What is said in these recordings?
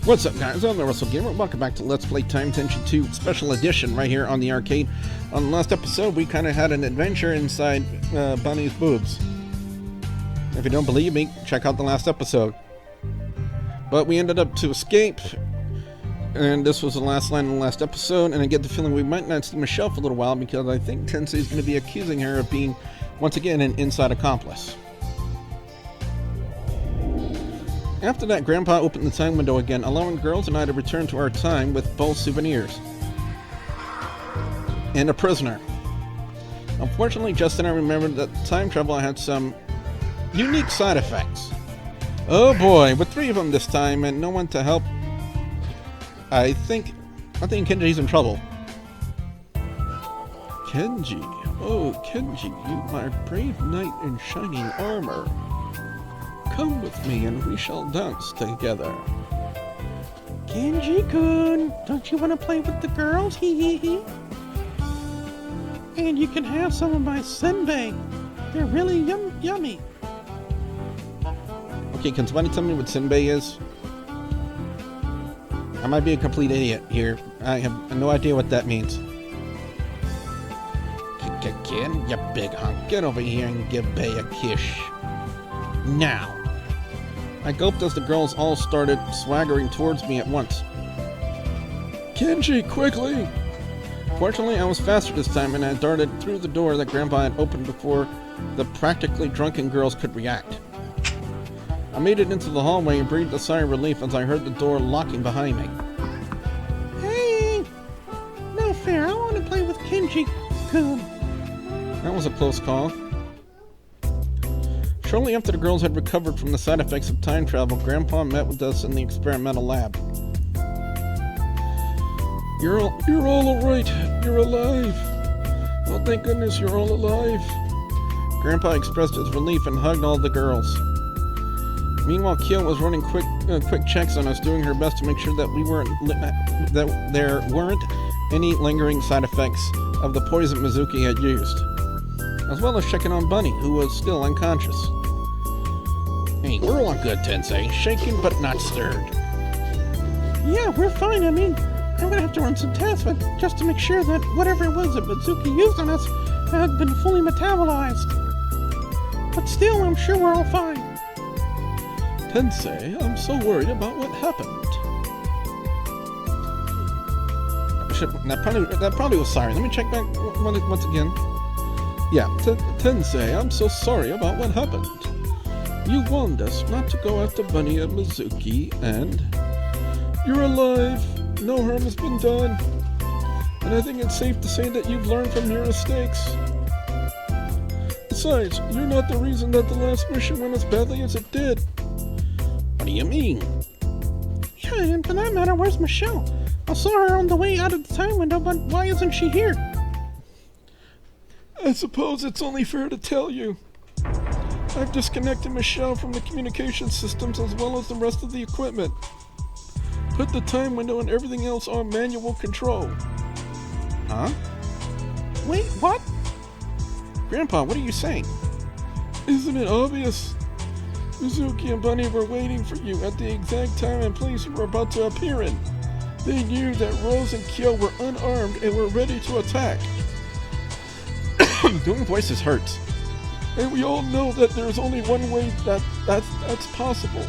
What's up, guys? I'm the Wrestlegamer. Welcome back to Let's Play Time Tenshi 2 Special Edition right here on the arcade. On the last episode, we kind of had an adventure inside Bunny's boobs. If you don't believe me, check out the last episode. But we ended up to escape, and this was the last line of the last episode, and I get the feeling we might not see Michelle for a little while because I think Tenshi is going to be accusing her of being, once again, an inside accomplice. After that, Grandpa opened the time window again, allowing girls and I to return to our time with both souvenirs. And a prisoner. Unfortunately, just then I remembered that time travel had some unique side effects. Oh boy, with 3 of them this time and no one to help. I think Kenji's in trouble. Kenji. Oh, Kenji, you my brave knight in shining armor. Come with me and we shall dance together. Kenji-kun, don't you want to play with the girls? Hee hee hee. And you can have some of my senbei. They're really yummy. Okay, can somebody tell me what senbei is? I might be a complete idiot here. I have no idea what that means. Ken, you big hunk, get over here and give Bay a kiss. Now. I gulped as the girls all started swaggering towards me at once. Kenji, quickly! Fortunately, I was faster this time and I darted through the door that Grandpa had opened before the practically drunken girls could react. I made it into the hallway and breathed a sigh of relief as I heard the door locking behind me. Hey! No fair, I want to play with Kenji-kun. That was a close call. Shortly after the girls had recovered from the side effects of time travel, Grandpa met with us in the experimental lab. You're all alright. You're alive. Oh, thank goodness you're all alive. Grandpa expressed his relief and hugged all the girls. Meanwhile, Kyo was running quick checks on us, doing her best to make sure that that there weren't any lingering side effects of the poison Mizuki had used, as well as checking on Bunny, who was still unconscious. Hey, we're all good, Tensei. Shaken but not stirred. Yeah, we're fine. I mean, I'm gonna have to run some tests, but just to make sure that whatever it was that Mizuki used on us had been fully metabolized. But still, I'm sure we're all fine. Tensei, I'm so worried about what happened. That probably was sorry. Let me check back once again. Yeah, Tensei, I'm so sorry about what happened. You warned us not to go after Bunny and Mizuki, and you're alive. No harm has been done. And I think it's safe to say that you've learned from your mistakes. Besides, you're not the reason that the last mission went as badly as it did. What do you mean? Yeah, and for that matter, where's Michelle? I saw her on the way out of the time window, but why isn't she here? I suppose it's only fair to tell you. I've disconnected Michelle from the communication systems as well as the rest of the equipment. Put the time window and everything else on manual control. Huh? Wait, what? Grandpa, what are you saying? Isn't it obvious? Mizuki and Bunny were waiting for you at the exact time and place you were about to appear in. They knew that Rose and Kyo were unarmed and were ready to attack. Doing voices hurts. And we all know that there's only one way that's possible.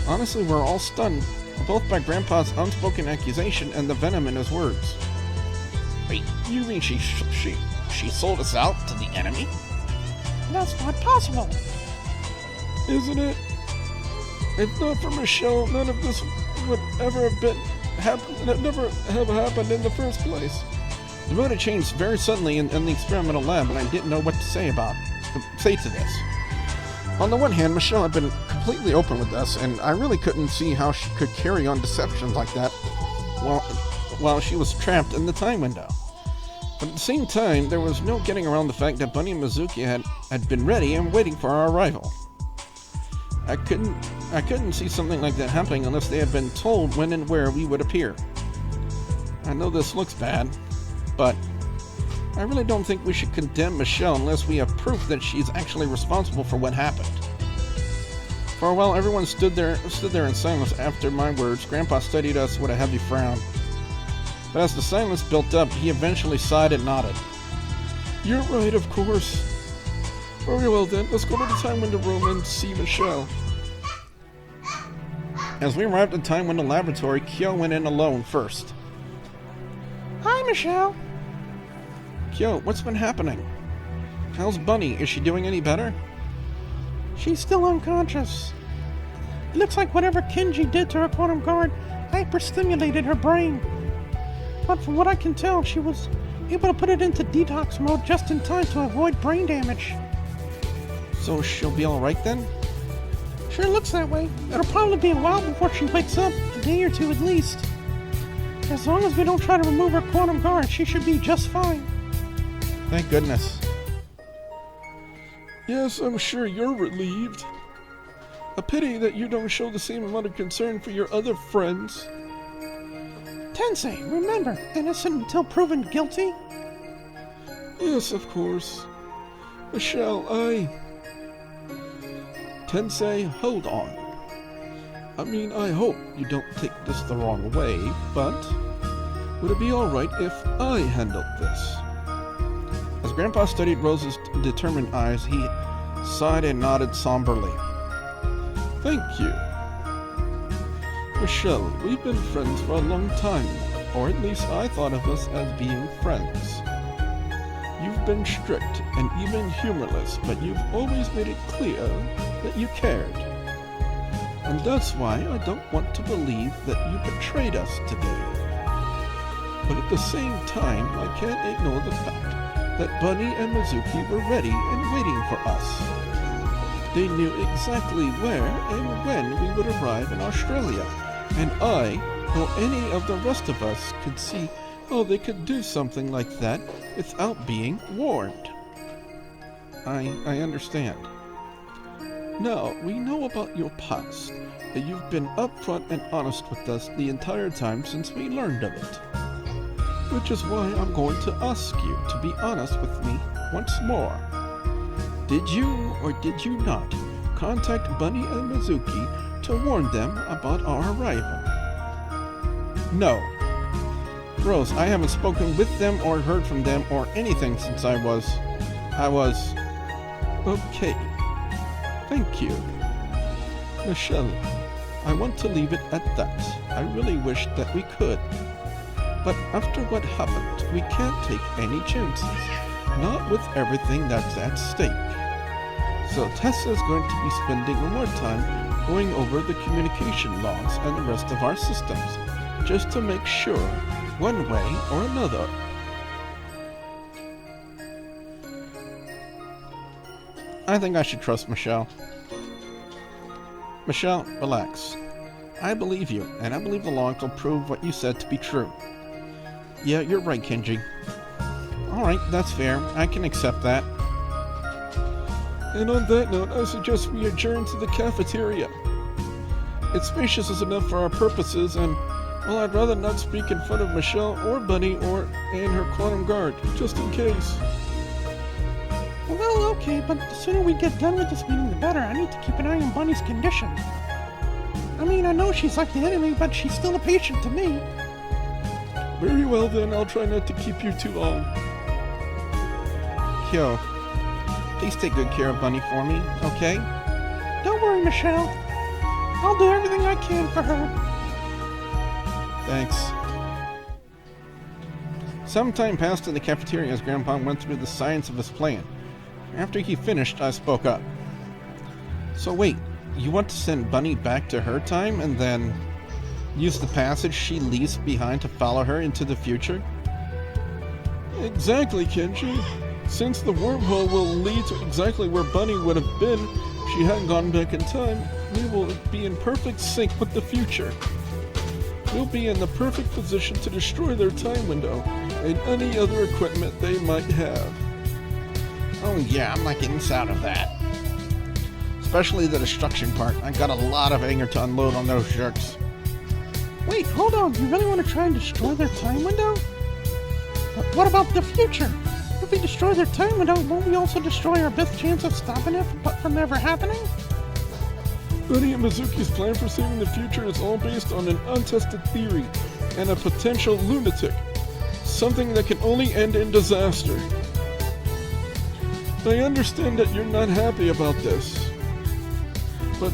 Honestly, we're all stunned, both by Grandpa's unspoken accusation and the venom in his words. Wait, you mean she sold us out to the enemy? That's not possible. Isn't it? If not for Michelle, none of this would ever never have happened in the first place. The mood had changed very suddenly in the experimental lab, and I didn't know what to say to this. On the one hand, Michelle had been completely open with us, and I really couldn't see how she could carry on deceptions like that while she was trapped in the time window. But at the same time, there was no getting around the fact that Bunny and Mizuki had been ready and waiting for our arrival. I couldn't see something like that happening unless they had been told when and where we would appear. I know this looks bad, but I really don't think we should condemn Michelle unless we have proof that she's actually responsible for what happened. For a while, everyone stood there in silence after my words. Grandpa studied us with a heavy frown. But as the silence built up, he eventually sighed and nodded. You're right, of course. Very well then, let's go to the time window room and see Michelle. As we arrived at the time window laboratory, Kyo went in alone first. Hi, Michelle. Kyo, what's been happening? How's Bunny? Is she doing any better? She's still unconscious. It looks like whatever Kenji did to her quantum guard hyperstimulated her brain. But from what I can tell, she was able to put it into detox mode just in time to avoid brain damage. So she'll be alright then? Sure looks that way. It'll probably be a while before she wakes up, a day or two at least. As long as we don't try to remove her quantum guard, she should be just fine. Thank goodness. Yes, I'm sure you're relieved. A pity that you don't show the same amount of concern for your other friends. Tensei, remember, innocent until proven guilty? Yes, of course. Michelle, Tensei, hold on. I mean, I hope you don't take this the wrong way, but would it be alright if I handled this? As Grandpa studied Rose's determined eyes, he sighed and nodded somberly. Thank you. Michelle, we've been friends for a long time, or at least I thought of us as being friends. You've been strict and even humorless, but you've always made it clear that you cared. And that's why I don't want to believe that you betrayed us today. But at the same time, I can't ignore the fact that Bunny and Mizuki were ready and waiting for us. They knew exactly where and when we would arrive in Australia, and I, or any of the rest of us, could see how they could do something like that without being warned. I understand. Now, we know about your past, that you've been upfront and honest with us the entire time since we learned of it. Which is why I'm going to ask you to be honest with me once more. Did you, or did you not, contact Bunny and Mizuki to warn them about our arrival? No. Rose, I haven't spoken with them or heard from them or anything since I was... Okay. Thank you. Michelle, I want to leave it at that. I really wish that we could. But after what happened, we can't take any chances. Not with everything that's at stake. So Tessa's going to be spending more time going over the communication logs and the rest of our systems, just to make sure, one way or another. I think I should trust Michelle. Michelle, relax. I believe you, and I believe the logs will prove what you said to be true. Yeah, you're right, Kenji. Alright, that's fair. I can accept that. And on that note, I suggest we adjourn to the cafeteria. It's spacious enough for our purposes, and, well, I'd rather not speak in front of Michelle or Bunny and her quantum guard, just in case. Well, okay, but the sooner we get done with this meeting, the better. I need to keep an eye on Bunny's condition. I mean, I know she's like the enemy, but she's still a patient to me. Very well then, I'll try not to keep you too long. Kyo, please take good care of Bunny for me, okay? Don't worry, Michelle. I'll do everything I can for her. Thanks. Some time passed in the cafeteria as Grandpa went through the science of his plan. After he finished, I spoke up. So wait, you want to send Bunny back to her time and then use the passage she leaves behind to follow her into the future? Exactly, Kenji. Since the wormhole will lead to exactly where Bunny would have been if she hadn't gone back in time, we will be in perfect sync with the future. We'll be in the perfect position to destroy their time window and any other equipment they might have. Oh yeah, I'm not getting out of that. Especially the destruction part. I got a lot of anger to unload on those jerks. Wait, hold on. You really want to try and destroy their time window? But what about the future? If we destroy their time window, won't we also destroy our best chance of stopping it from ever happening? Buddy and Mizuki's plan for saving the future is all based on an untested theory and a potential lunatic. Something that can only end in disaster. I understand that you're not happy about this. But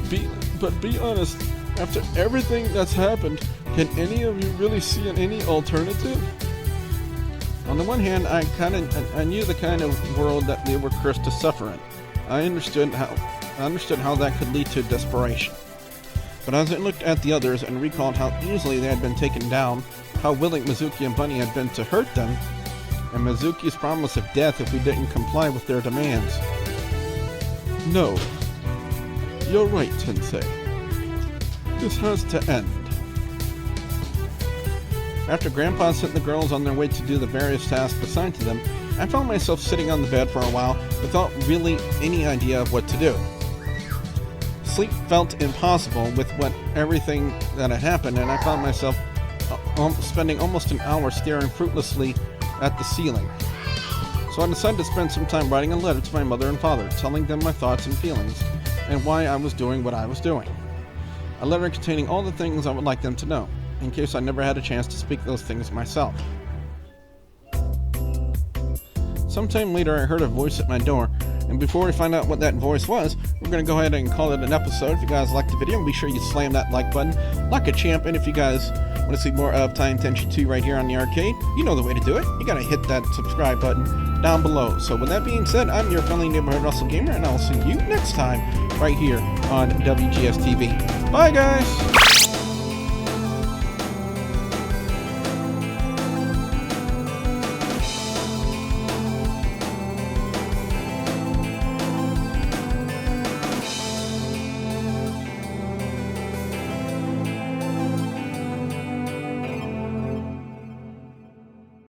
be honest, after everything that's happened, can any of you really see any alternative? On the one hand, I knew the kind of world that they were cursed to suffer in. I understood how that could lead to desperation. But as I looked at the others and recalled how easily they had been taken down, how willing Mizuki and Bunny had been to hurt them, and Mizuki's promise of death if we didn't comply with their demands. No. You're right, Tensei. This has to end. After Grandpa sent the girls on their way to do the various tasks assigned to them, I found myself sitting on the bed for a while without really any idea of what to do. Sleep felt impossible with everything that had happened, and I found myself spending almost an hour staring fruitlessly at the ceiling. So I decided to spend some time writing a letter to my mother and father, telling them my thoughts and feelings, and why I was doing what I was doing. A letter containing all the things I would like them to know, in case I never had a chance to speak those things myself. Sometime later I heard a voice at my door, and before we find out what that voice was, we're going to go ahead and call it an episode. If you guys liked the video, be sure you slam that like button like a champ, and if you guys want to see more of Tenshi 2 right here on the arcade, you know the way to do it. You got to hit that subscribe button down below. So with that being said, I'm your friendly neighborhood Wrestlegamer, and I'll see you next time right here on WGS-TV. Bye guys!